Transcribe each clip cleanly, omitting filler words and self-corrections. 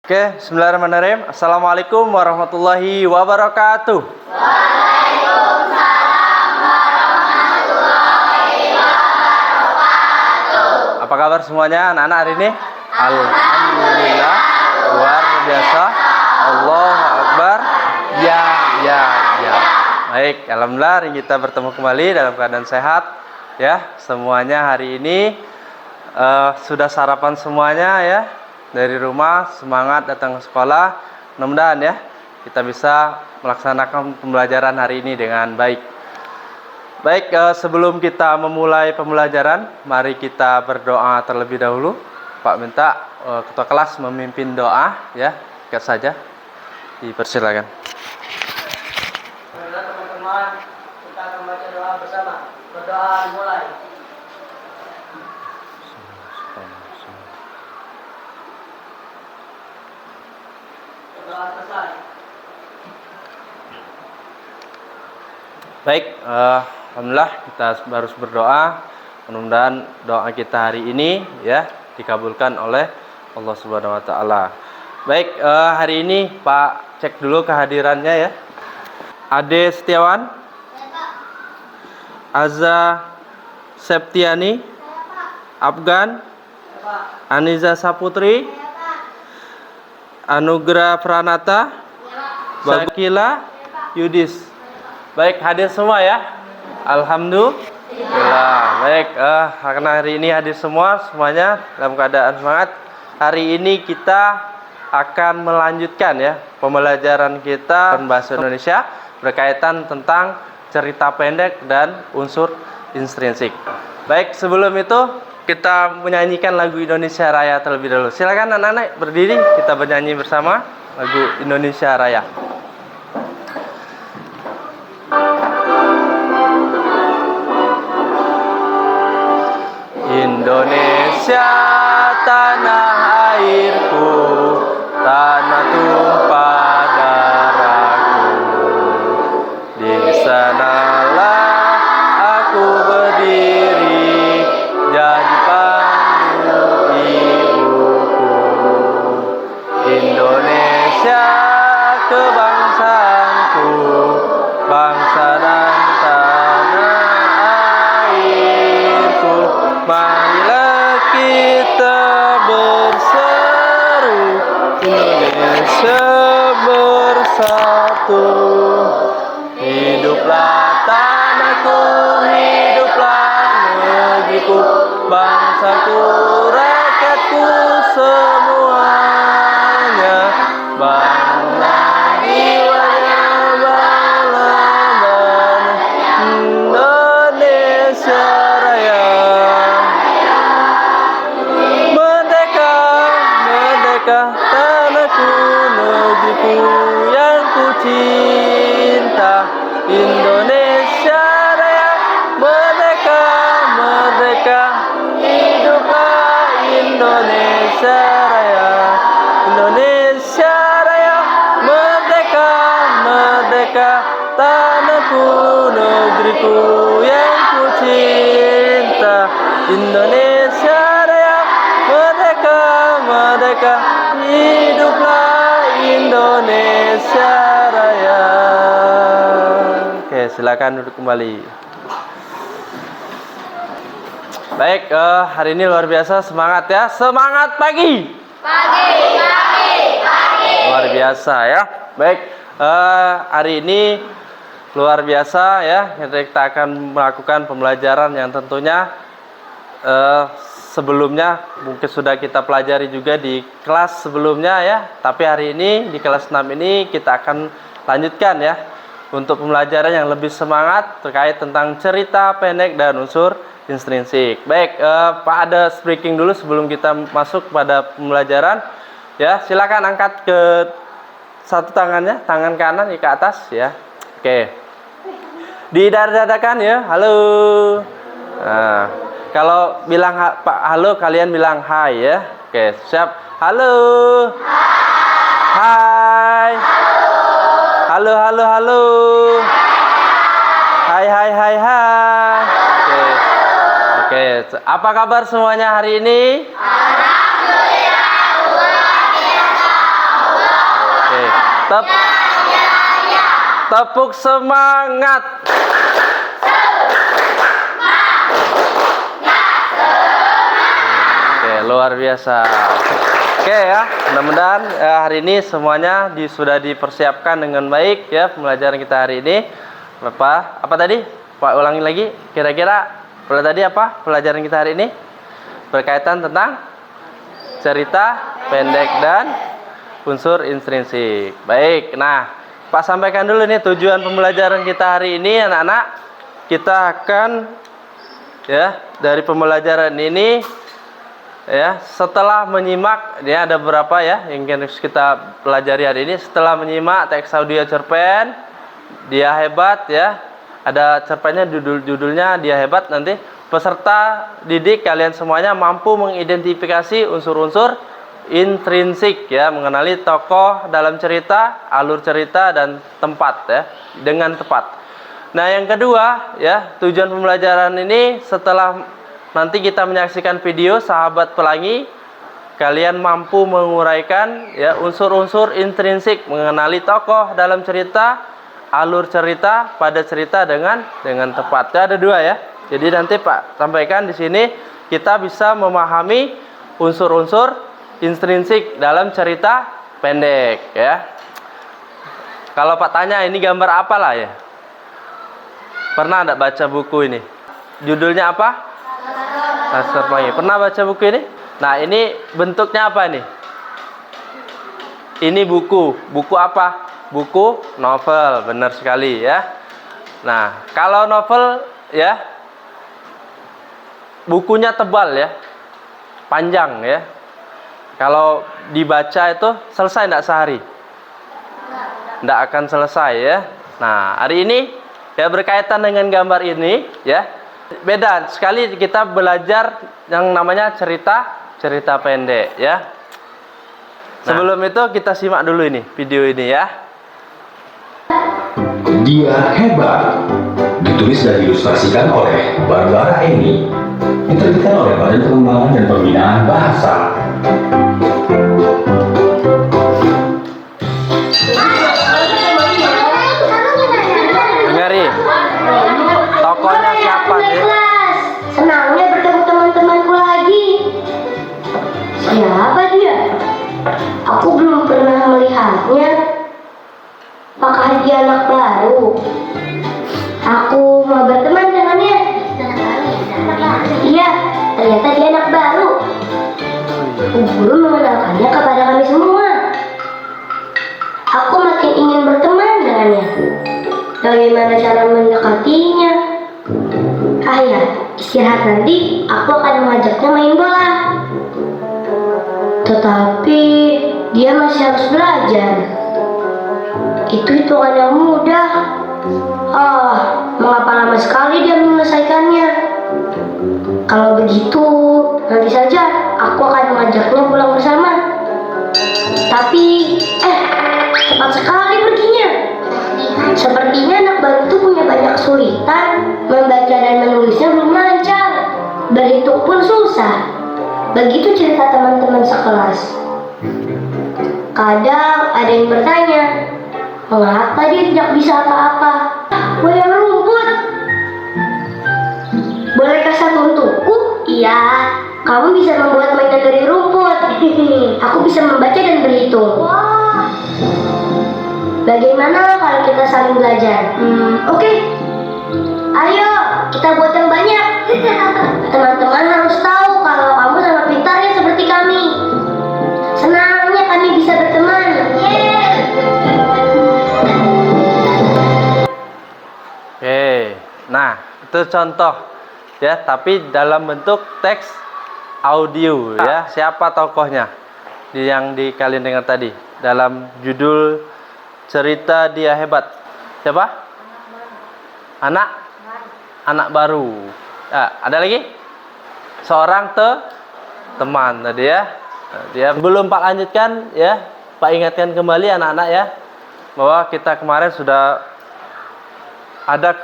Oke, bismillahirrahmanirrahim. Assalamualaikum warahmatullahi wabarakatuh. Waalaikumsalam warahmatullahi wabarakatuh. Apa kabar semuanya anak-anak hari ini? Alhamdulillah, luar biasa. Allahu Akbar. Ya. Baik, alhamdulillah hari kita bertemu kembali dalam keadaan sehat. Ya, semuanya hari ini sudah sarapan semuanya ya. Dari rumah semangat datang ke sekolah. Mudah-mudahan ya kita bisa melaksanakan pembelajaran hari ini dengan baik. Baik, sebelum kita memulai pembelajaran, mari kita berdoa terlebih dahulu. Pak minta ketua kelas memimpin doa ya. Sikat saja. Dipersilakan. Baiklah teman-teman, kita akan baca doa bersama. Berdoa mulai. Doa selesai. Baik, alhamdulillah kita harus berdoa. Mudah-mudahan doa kita hari ini ya dikabulkan oleh Allah Subhanahu wa taala. Baik, hari ini Pak cek dulu kehadirannya ya. Ade Setiawan, Aza Septiani, Afgan, Aniza Saputri, Anugrah Pranata, Bakila, Yudis. Baik, hadir semua ya. Alhamdulillah. Baik, karena hari ini hadir semuanya dalam keadaan semangat. Hari ini kita akan melanjutkan ya pembelajaran kita bahasa Indonesia berkaitan tentang cerita pendek dan unsur intrinsik. Baik, sebelum itu kita menyanyikan lagu Indonesia Raya terlebih dahulu. Silakan anak-anak berdiri, kita bernyanyi bersama lagu Indonesia Raya. Indonesia tanah airku, tanah tumpah darahku. Di sanalah aku berdiri, jadi pandu ibuku. Indonesia kebangsaanku, bangsa dan tanah airku. Marilah kita berseru, Indonesia bersatu. Hiduplah tanahku, hiduplah negeriku, bangsaku, rakyatku semuanya. Bangga jiwanya, bangga Indonesia Raya. Merdeka, merdeka tanahku, negeriku yang ku cinta. Indonesia Raya, merdeka, merdeka, hiduplah Indonesia Raya. Indonesia Raya, merdeka, merdeka, tanahku, negeriku yang ku cinta. Indonesia Raya, merdeka, merdeka, hiduplah Indonesia Raya. Oke, silakan duduk kembali. Baik, hari ini luar biasa semangat ya. Semangat pagi. Pagi. Luar biasa ya. Baik, hari ini luar biasa ya. Kita akan melakukan pembelajaran yang tentunya sebelumnya mungkin sudah kita pelajari juga di kelas sebelumnya ya. Tapi hari ini di kelas 6 ini kita akan lanjutkan ya untuk pembelajaran yang lebih semangat terkait tentang cerita pendek dan unsur intrinsik. Baik, Pak ada speaking dulu sebelum kita masuk pada pembelajaran. Ya, silakan angkat ke satu tangannya, tangan kanan ke atas ya. Oke. Didadakan ya. Halo. Nah, kalau bilang Pak halo kalian bilang hai ya. Oke, siap. Halo. Hai. Halo. Halo. Hai. Oke. Apa kabar semuanya hari ini? Alhamdulillah luar biasa. Tepuk semangat. Oke, luar biasa. Oke ya, mudah-mudahan hari ini semuanya sudah dipersiapkan dengan baik ya pembelajaran kita hari ini. Apa tadi? Pak ulangi lagi. Kira-kira tadi apa pelajaran kita hari ini? Berkaitan tentang cerita pendek dan unsur intrinsik. Baik, nah Pak sampaikan dulu nih tujuan pembelajaran kita hari ini anak-anak. Kita akan ya dari pembelajaran ini ya setelah menyimak ya ada beberapa ya yang kita pelajari hari ini. Setelah menyimak teks audio cerpen Dia Hebat ya, ada cerpennya judulnya Dia Hebat. Nanti peserta didik kalian semuanya mampu mengidentifikasi unsur-unsur intrinsik ya, mengenali tokoh dalam cerita, alur cerita dan tempat ya dengan tepat. Nah yang kedua ya, tujuan pembelajaran ini setelah nanti kita menyaksikan video Sahabat Pelangi, kalian mampu menguraikan ya unsur-unsur intrinsik, mengenali tokoh dalam cerita, alur cerita, pada cerita dengan tepat. Ya, ada dua ya. Jadi nanti Pak sampaikan di sini kita bisa memahami unsur-unsur intrinsik dalam cerita pendek ya. Kalau Pak tanya ini gambar apalah ya? Pernah enggak baca buku ini? Judulnya apa? Laskar Pelangi. Pernah baca buku ini? Nah, ini bentuknya apa nih? Ini buku. Buku apa? Buku novel. Benar sekali ya. Nah, kalau novel ya bukunya tebal ya. Panjang ya. Kalau dibaca itu selesai enggak sehari? Enggak akan selesai ya. Nah, hari ini ya berkaitan dengan gambar ini ya. Beda sekali kita belajar yang namanya cerita pendek ya. Sebelum itu kita simak dulu ini video ini ya. Dia Hebat ditulis dan diilustrasikan oleh Barbara Eni, diterbitkan oleh Badan Pengembangan dan Pembinaan Bahasa. Dengari, tokohnya siapa nih? Senangnya bertemu teman-temanku lagi. Siapa dia? Aku belum pernah melihatnya. Apakah dia anak baru? Aku mau berteman dengannya. Iya, ternyata dia anak baru. Guru mengenalkannya kepada kami semua. Aku makin ingin berteman dengannya. Bagaimana cara mendekatinya? Ah ya, istirahat nanti aku akan mengajaknya main bola. Tetapi dia masih harus belajar. Itu hitungan yang mudah. Mengapa lama sekali dia menyelesaikannya? Kalau begitu, nanti saja aku akan mengajaknya pulang bersama. Tapi, cepat sekali perginya. Sepertinya anak baru itu punya banyak kesulitan. Membaca dan menulisnya belum lancar. Berhitung pun susah. Begitu cerita teman-teman sekelas. Kadang ada yang bertanya, mengapa dia tidak bisa apa-apa? Wayang rumput. Bolehkah satu untukku? Iya. Kamu bisa membuat mainan dari rumput. Aku bisa membaca dan berhitung. Bagaimana kalau kita saling belajar? Oke. Ayo, kita buat yang banyak. Teman-teman harus tahu kalau kamu sama pintarnya seperti kami. Senangnya kami bisa berteman. Oke, nah itu contoh ya, tapi dalam bentuk teks audio ya. Siapa tokohnya yang kalian dengar tadi dalam judul cerita Dia Hebat? Siapa? Anak baru. Ada lagi? Seorang teman tadi ya. Dia belum Pak lanjutkan ya. Pak ingatkan kembali anak-anak ya, bahwa kita kemarin sudah ada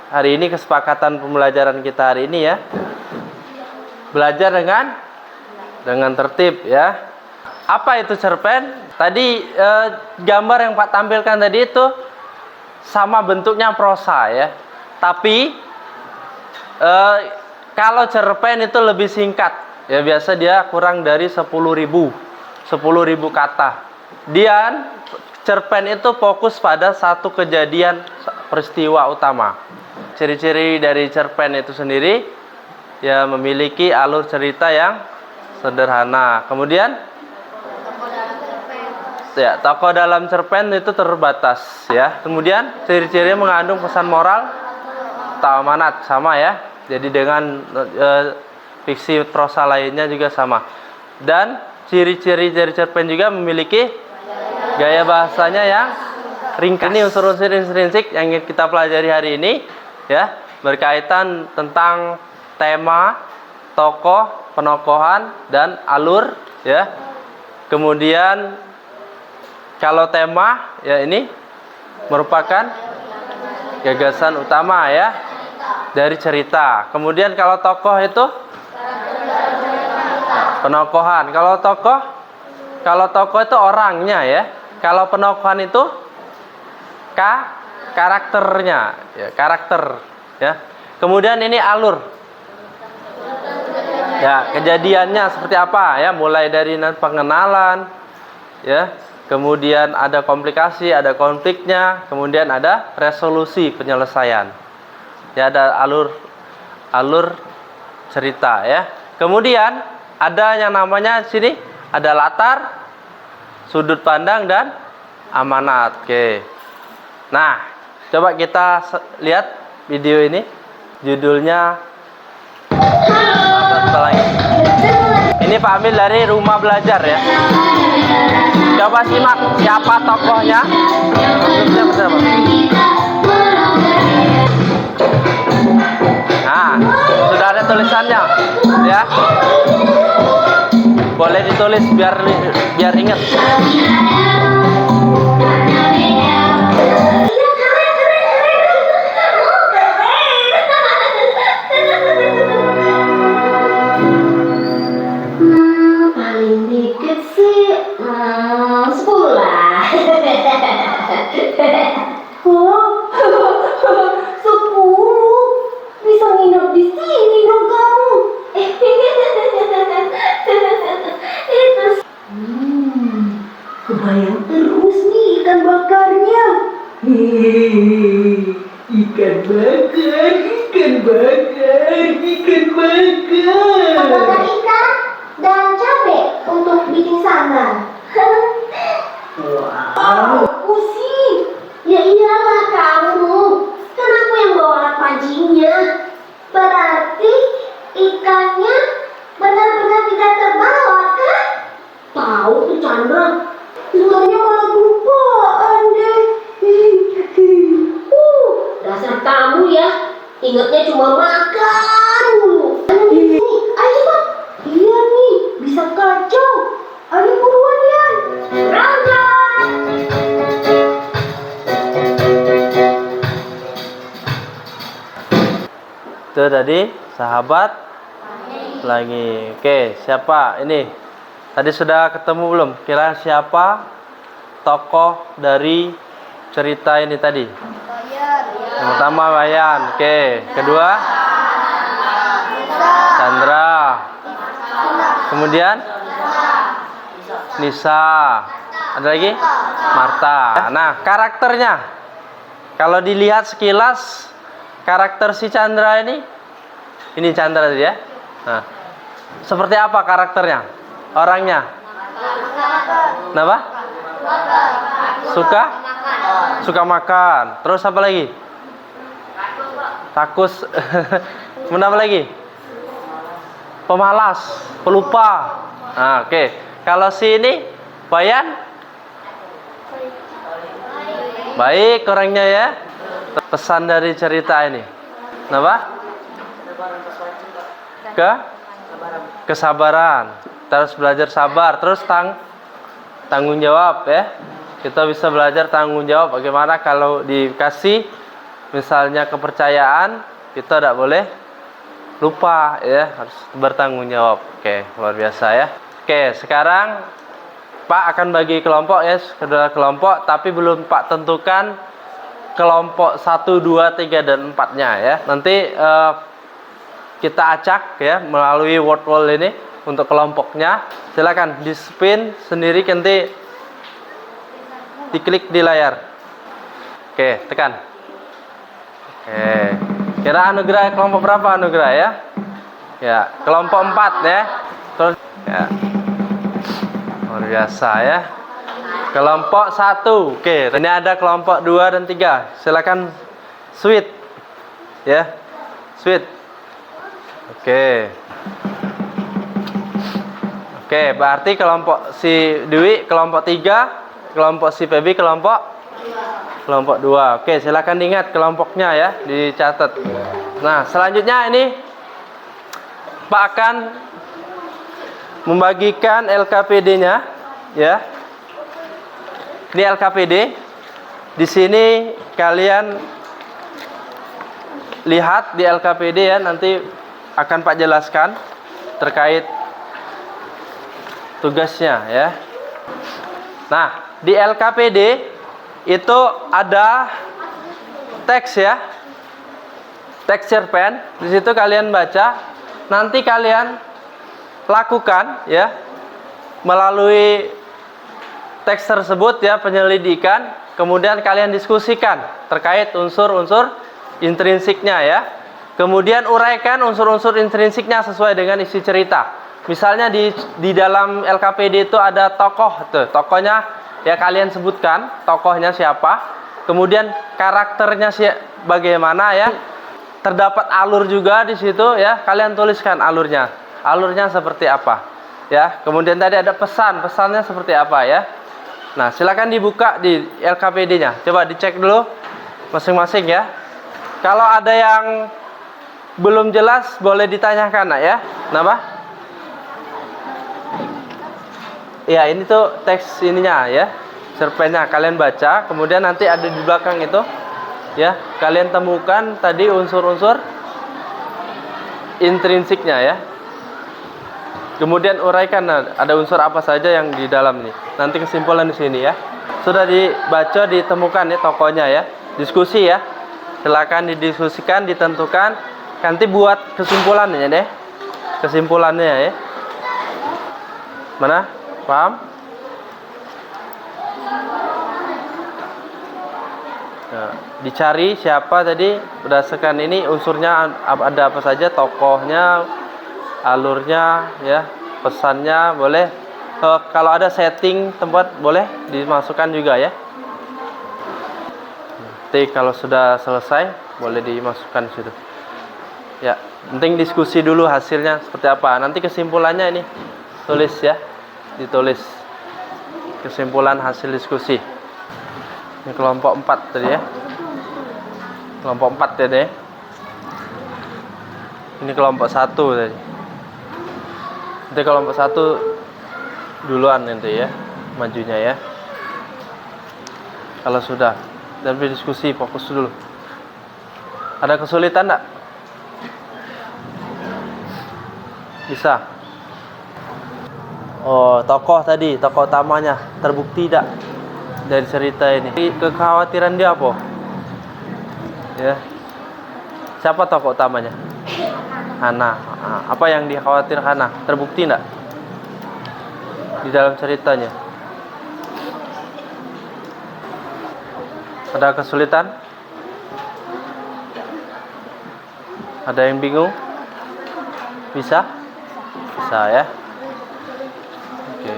hari ini kesepakatan pembelajaran kita hari ini ya. Belajar dengan tertib ya. Apa itu cerpen? Tadi gambar yang Pak tampilkan tadi itu sama bentuknya prosa ya. Tapi kalau cerpen itu lebih singkat. Ya biasa dia kurang dari 10.000 kata. Dan cerpen itu fokus pada satu kejadian peristiwa utama. Ciri-ciri dari cerpen itu sendiri ya memiliki alur cerita yang sederhana. Kemudian ya tokoh dalam cerpen itu terbatas ya. Kemudian ciri-cirinya mengandung pesan moral atau amanat sama ya. Jadi dengan fiksi prosa lainnya juga sama. Dan ciri-ciri dari cerpen juga memiliki gaya bahasanya yang ringkas. Ini unsur-unsur intrinsik yang kita pelajari hari ini ya, berkaitan tentang tema, tokoh, penokohan dan alur ya. Kemudian kalau tema ya ini merupakan gagasan utama ya dari cerita. Kemudian kalau tokoh itu penokohan. Kalau tokoh itu orangnya ya. Kalau penokohan itu karakternya ya, karakter ya. Kemudian ini alur. Ya, kejadiannya seperti apa ya, mulai dari pengenalan ya. Kemudian ada komplikasi, ada konfliknya, kemudian ada resolusi penyelesaian. Ya, ada alur cerita ya. Kemudian ada yang namanya sini ada latar, sudut pandang dan amanat. Oke. Nah, coba kita lihat video ini. Judulnya ini Pak Amil dari Rumah Belajar ya. Coba simak siapa tokohnya. Nah, sudah ada tulisannya ya. Boleh ditulis biar ingat. Paling dikit sih 10 lah. Oh, 10 bisa nginep di sini dong kamu. Itu kebayang terus nih ikan bakarnya. Hehehe, ikan bakar, ikan bakar, ikan bakar. Bakar ikan dan cabai untuk bikin sambal. Wow, pusing. Ya iyalah kamu. Kan aku yang bawa alat pancingnya. Berarti ikannya benar-benar tidak terbawa kan? Tahu tuh Chandra. Semuanya malah kelupaan deh. Dasar kamu ya. Ingatnya cuma makan mulu. Ayo Bang. Iya nih, bisa kacau. Ayo buruan ya. Berangkat. Itu tadi sahabat lagi. Oke, siapa ini? Tadi sudah ketemu belum? Kira siapa tokoh dari cerita ini tadi? Yang pertama Bayan. Oke, kedua Chandra. Kemudian Nisa. Ada lagi? Marta. Nah, karakternya kalau dilihat sekilas, karakter si Chandra ini Chandra tadi ya. Nah, seperti apa karakternya? Orangnya? Kenapa? Suka makan. Terus apa lagi? Takus. Kenapa lagi? Pemalas, pelupa. Nah, oke. Kalau si ini Bayan? Baik orangnya ya. Pesan dari cerita ini. Kenapa? Kesabaran. Terus belajar sabar. Terus tanggung jawab ya. Kita bisa belajar tanggung jawab. Bagaimana kalau dikasih misalnya kepercayaan, kita tidak boleh lupa ya, harus bertanggung jawab. Oke, luar biasa ya. Oke, sekarang Pak akan bagi kelompok ya, kedua kelompok, tapi belum Pak tentukan kelompok 1, 2, 3, dan 4-nya ya. Nanti kita acak ya melalui word wall ini untuk kelompoknya. Silakan di spin sendiri, nanti diklik di layar. Oke, tekan. Oke. Kira anugerah kelompok berapa anugerah ya? Ya, kelompok 4 ya. Terus ya. Luar biasa ya. Kelompok 1. Oke, ini ada kelompok 2 dan 3. Silakan switch. Ya. Switch. Oke. Oke, berarti kelompok si Dwi kelompok 3, kelompok si Febi kelompok 2. Oke, silakan diingat kelompoknya ya, dicatat. Nah, selanjutnya ini Pak akan membagikan LKPD-nya ya. Ini LKPD. Di sini kalian lihat di LKPD ya, nanti akan Pak jelaskan terkait tugasnya ya. Nah, di LKPD itu ada teks ya. Teks cerpen. Di situ kalian baca. Nanti kalian lakukan ya melalui teks tersebut ya penyelidikan, kemudian kalian diskusikan terkait unsur-unsur intrinsiknya ya. Kemudian uraikan unsur-unsur intrinsiknya sesuai dengan isi cerita. Misalnya di dalam LKPD itu ada tokoh tuh, tokohnya ya kalian sebutkan tokohnya siapa, kemudian karakternya bagaimana ya. Terdapat alur juga di situ ya, kalian tuliskan alurnya. Alurnya seperti apa? Ya, kemudian tadi ada pesannya seperti apa ya. Nah, silakan dibuka di LKPD-nya. Coba dicek dulu masing-masing ya. Kalau ada yang belum jelas boleh ditanyakan nak ya. Kenapa? Ya, ini tuh teks ininya ya. Cerpennya kalian baca, kemudian nanti ada di belakang itu ya, kalian temukan tadi unsur-unsur intrinsiknya ya. Kemudian uraikan ada unsur apa saja yang di dalam ini. Nanti kesimpulan di sini ya. Sudah dibaca, ditemukan ya tokohnya ya. Diskusi ya. Silakan didiskusikan, ditentukan. Nanti buat kesimpulannya deh. Kesimpulannya ya. Mana? Paham? Nah, dicari siapa tadi berdasarkan ini unsurnya ada apa saja, tokohnya, alurnya ya, pesannya boleh. Kalau ada setting tempat boleh dimasukkan juga ya. Nanti kalau sudah selesai boleh dimasukkan situ. Ya, penting diskusi dulu hasilnya seperti apa. Nanti kesimpulannya ini tulis ya, ditulis kesimpulan hasil diskusi. Ini kelompok 4 tadi ya. Kelompok 4 tadi ya. Ini kelompok 1 tadi. Nanti kelompok 1 duluan nanti ya, majunya ya. Kalau sudah, dan berdiskusi fokus dulu. Ada kesulitan enggak? Bisa. Oh, tokoh tadi, tokoh utamanya terbukti tidak dari cerita ini? Kekhawatiran dia apa? Ya. Siapa tokoh utamanya? Hana. Apa yang dikhawatir Hana? Terbukti enggak di dalam ceritanya? Ada kesulitan? Ada yang bingung? Bisa? Bisa ya. Oke.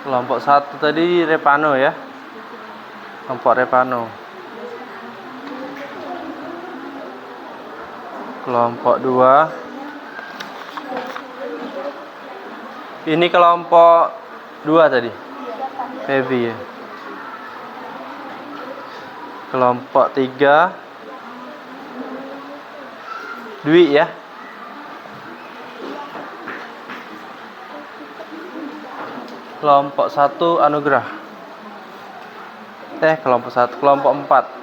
Kelompok 1 tadi Repano ya. Kelompok Repano. Kelompok 2. Ini kelompok 2 tadi. Febi ya. Kelompok 3 Dwi ya. Kelompok 1 Anugerah. Kelompok 1, kelompok 4.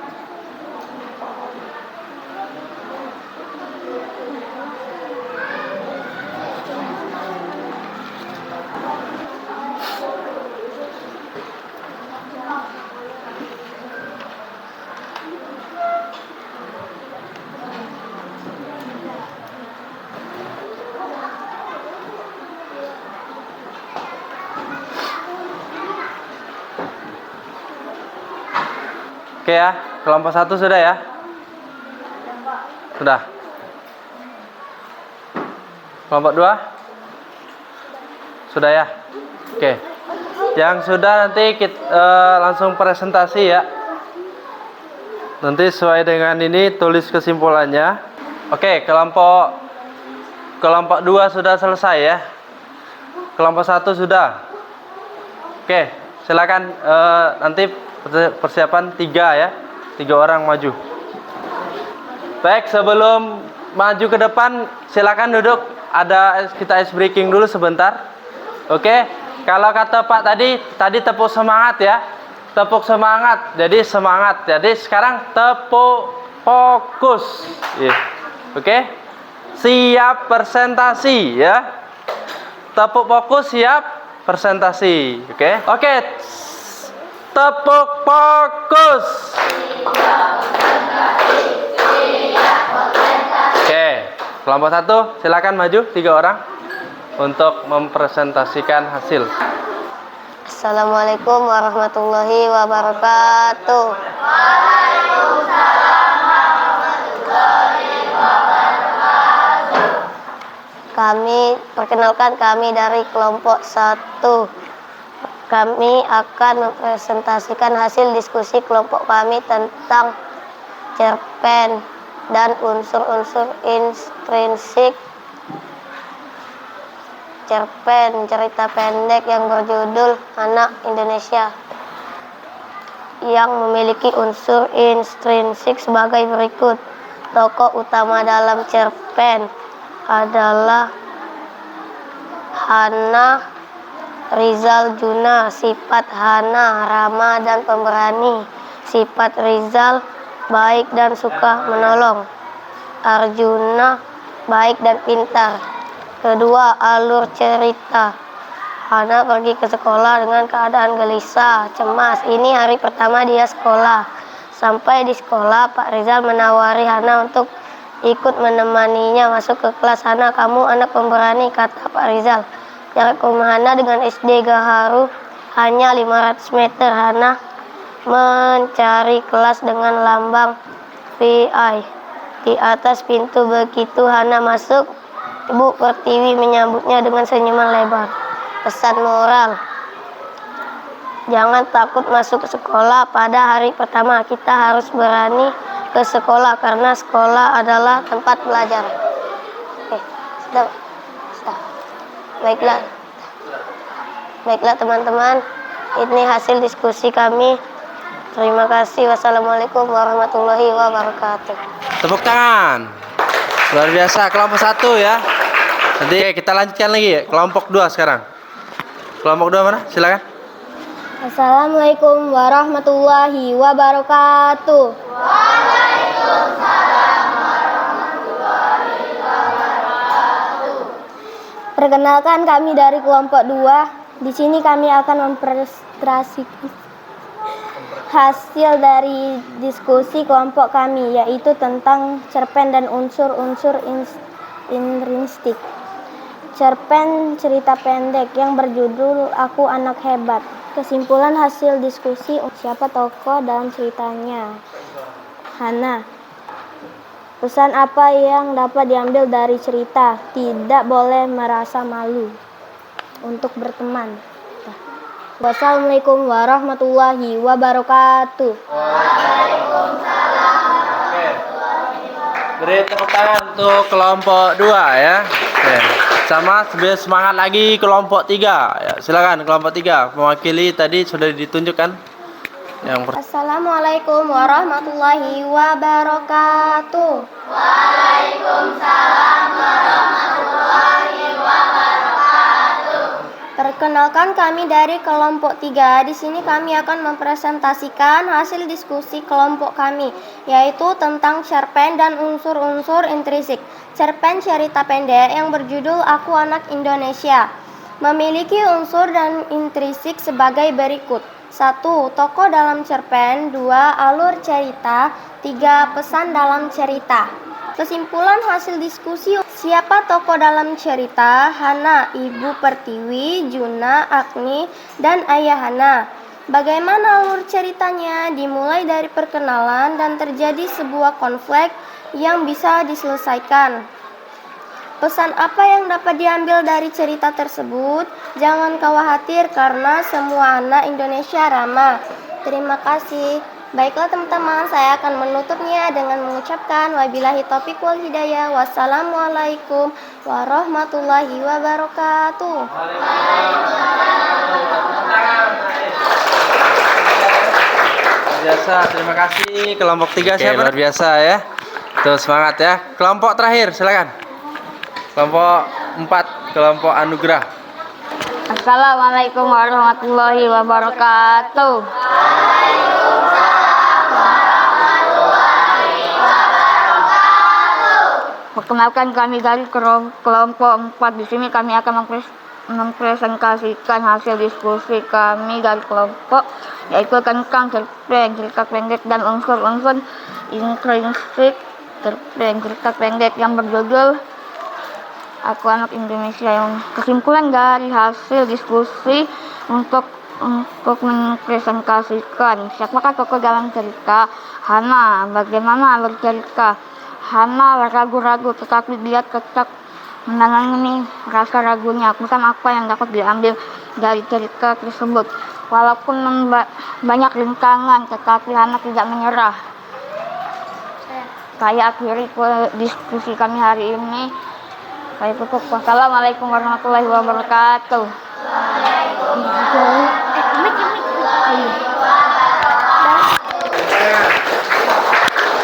Oke ya, kelompok 1 sudah ya? Sudah. Kelompok 2? Sudah ya? Oke. Yang sudah nanti kita langsung presentasi ya. Nanti sesuai dengan ini tulis kesimpulannya. Oke, kelompok 2 sudah selesai ya. Kelompok 1 sudah. Oke, silakan nanti persiapan 3 ya. 3 orang maju. Baik, sebelum maju ke depan silakan duduk. Kita ice breaking dulu sebentar. Oke. Kalau kata Pak tadi tepuk semangat ya. Tepuk semangat. Jadi semangat. Jadi sekarang tepuk fokus. Oke. Siap presentasi ya. Tepuk fokus, siap presentasi. Oke. Tepuk fokus. Oke, kelompok 1 silakan maju 3 orang untuk mempresentasikan hasil. Assalamualaikum warahmatullahi wabarakatuh. Perkenalkan kami dari kelompok 1. Kami akan mempresentasikan hasil diskusi kelompok kami tentang cerpen dan unsur-unsur intrinsik cerpen cerita pendek yang berjudul Anak Indonesia, yang memiliki unsur intrinsik sebagai berikut. Tokoh utama dalam cerpen adalah Hana Rizal Juna. Sifat Hana ramah dan pemberani. Sifat Rizal baik dan suka menolong. Arjuna baik dan pintar. Kedua, alur cerita. Hana pergi ke sekolah dengan keadaan gelisah, cemas. Ini hari pertama dia sekolah. Sampai di sekolah, Pak Rizal menawari Hana untuk ikut menemaninya masuk ke kelas. Hana, kamu anak pemberani, kata Pak Rizal. Jarak rumah Hana dengan SD Gaharu hanya 500 meter. Hana mencari kelas dengan lambang VI di atas pintu. Begitu Hana masuk, Ibu Pertiwi menyambutnya dengan senyuman lebar. Pesan moral: jangan takut masuk ke sekolah pada hari pertama. Kita harus berani ke sekolah karena sekolah adalah tempat belajar. Sudah. Baiklah teman-teman, ini hasil diskusi kami. Terima kasih. Wassalamualaikum warahmatullahi wabarakatuh. Tepuk tangan. Luar biasa, kelompok 1 ya. Nanti kita lanjutkan lagi ya. Kelompok 2 sekarang. Kelompok 2 mana? Silakan. Assalamualaikum warahmatullahi wabarakatuh. Perkenalkan, kami dari kelompok 2. Di sini kami akan mempresentasikan hasil dari diskusi kelompok kami, yaitu tentang cerpen dan unsur-unsur intrinsik. Cerpen cerita pendek yang berjudul Aku Anak Hebat. Kesimpulan hasil diskusi: siapa tokoh dalam ceritanya? Hana. Pesan apa yang dapat diambil dari cerita? Tidak boleh merasa malu untuk berteman. Wassalamualaikum warahmatullahi wabarakatuh. Oke. Beri tepuk tangan untuk kelompok 2 ya. Oke. Sama semangat lagi kelompok 3 ya. Silakan kelompok 3 mewakili tadi sudah ditunjukkan. Assalamualaikum warahmatullahi wabarakatuh. Perkenalkan, kami dari kelompok 3. Di sini kami akan mempresentasikan hasil diskusi kelompok kami, yaitu tentang cerpen dan unsur-unsur intrinsik. Cerpen cerita pendek yang berjudul Aku Anak Indonesia memiliki unsur dan intrinsik sebagai berikut. 1. Tokoh dalam cerpen. 2. Alur cerita. 3. Pesan dalam cerita. Kesimpulan hasil diskusi. Siapa tokoh dalam cerita? Hana, Ibu Pertiwi, Juna, Agni, dan Ayah Hana. Bagaimana alur ceritanya? Dimulai dari perkenalan dan terjadi sebuah konflik yang bisa diselesaikan. Pesan apa yang dapat diambil dari cerita tersebut? Jangan khawatir karena semua anak Indonesia ramah. Terima kasih. Baiklah teman-teman, saya akan menutupnya dengan mengucapkan wabillahi taufiq wal hidayah. Wassalamualaikum warahmatullahi wabarakatuh. Biasa, terima kasih. Kelompok 3 siapa? Luar biasa ya. Tuh semangat ya. Kelompok terakhir silakan. Kelompok 4, kelompok Anugerah. Assalamualaikum warahmatullahi wabarakatuh. Perkenalkan, kami dari kelompok 4. Di sini kami akan mempresentasikan hasil diskusi kami dari kelompok, yaitu tentang cerpen cerita pendek dan unsur-unsur intrinsik cerpen cerita pendek yang berjudul Aku Anak Indonesia. Kesimpulan dari hasil diskusi untuk mempresentasikan siapakah tokoh dalam cerita. Hana. Bagaimana alur cerita? Hana ragu-ragu, tetapi dia tetap menangani rasa ragunya. Pesan apa yang dapat diambil dari cerita tersebut? Walaupun banyak rintangan, tetapi Hana tidak menyerah. Saya akhiri diskusi kami hari ini. Saya tutup. Wassalamualaikum warahmatullahi wabarakatuh.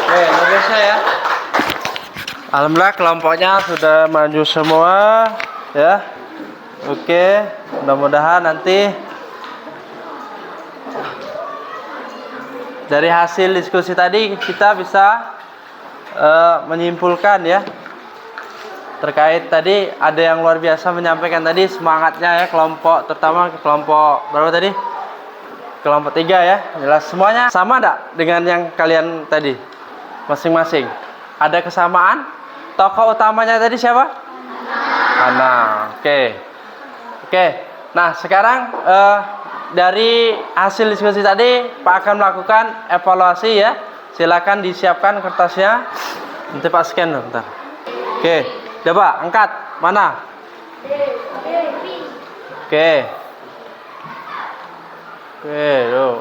Luar biasa ya. Alhamdulillah kelompoknya sudah maju semua ya. Oke, mudah-mudahan nanti dari hasil diskusi tadi kita bisa menyimpulkan ya. Terkait tadi ada yang luar biasa menyampaikan tadi semangatnya ya, kelompok terutama kelompok berapa tadi? Kelompok 3 ya. Jelas semuanya sama enggak dengan yang kalian tadi? Masing-masing. Ada kesamaan? Tokoh utamanya tadi siapa? Hana. Oke. Nah, sekarang dari hasil diskusi tadi Pak akan melakukan evaluasi ya. Silakan disiapkan kertasnya. Nanti Pak scan bentar. Oke. Coba angkat. Mana? Oke. Tuh.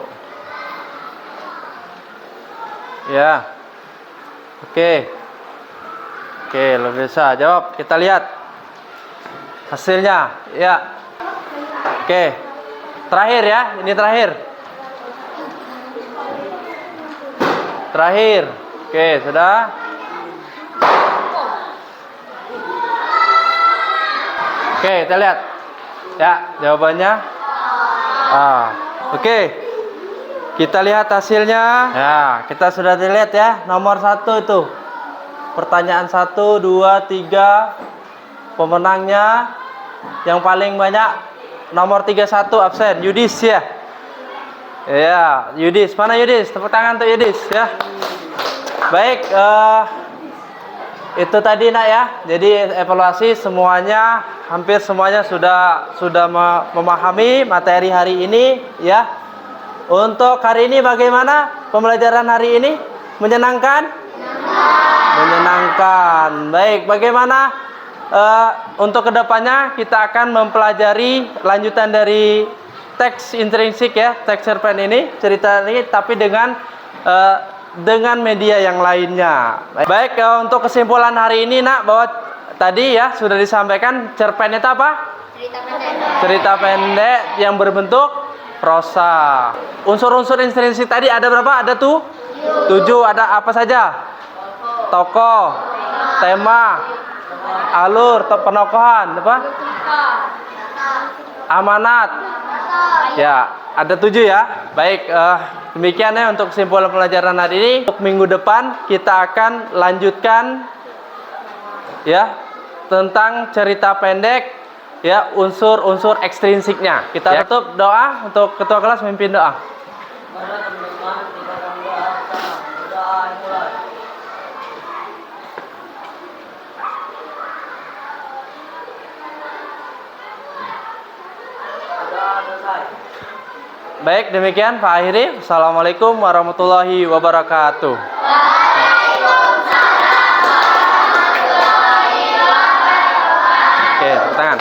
Ya. Oke, luar biasa. Jawab, kita lihat hasilnya. Ya. Oke. Terakhir ya, ini terakhir. Oke, sudah. Oke, kita lihat. Ya, jawabannya. Oke. Kita lihat hasilnya. Ya, kita sudah dilihat ya. Nomor 1 itu. Pertanyaan 1, 2, 3. Pemenangnya yang paling banyak nomor 31 absen. Yudis ya. Ya, Yudis. Mana Yudis? Tepuk tangan untuk Yudis ya. Baik, itu tadi nak ya. Jadi evaluasi semuanya, hampir semuanya sudah memahami materi hari ini ya. Untuk hari ini bagaimana pembelajaran hari ini? Menyenangkan? Menyenangkan. Baik, bagaimana untuk kedepannya kita akan mempelajari lanjutan dari teks intrinsik ya, teks cerpen ini, cerita ini, tapi dengan media yang lainnya. Baik, untuk kesimpulan hari ini nak, bahwa tadi ya sudah disampaikan cerpen itu apa? Cerita pendek yang berbentuk prosa. Unsur-unsur intrinsik tadi ada berapa? Ada 7. Ada apa saja? Tokoh, tema, alur, penokohan, apa? Amanat. Ya, ada 7 ya. Baik, demikian ya untuk kesimpulan pelajaran hari ini. Untuk minggu depan kita akan lanjutkan ya tentang cerita pendek ya, unsur-unsur ekstrinsiknya. Kita tutup doa untuk ketua kelas memimpin doa. Mari teman-teman kita akan berdoa bersama. Berdoa mulai. Berdoa selesai. Baik, demikian Pak akhiri. Assalamualaikum warahmatullahi wabarakatuh. Oke, tepuk tangan.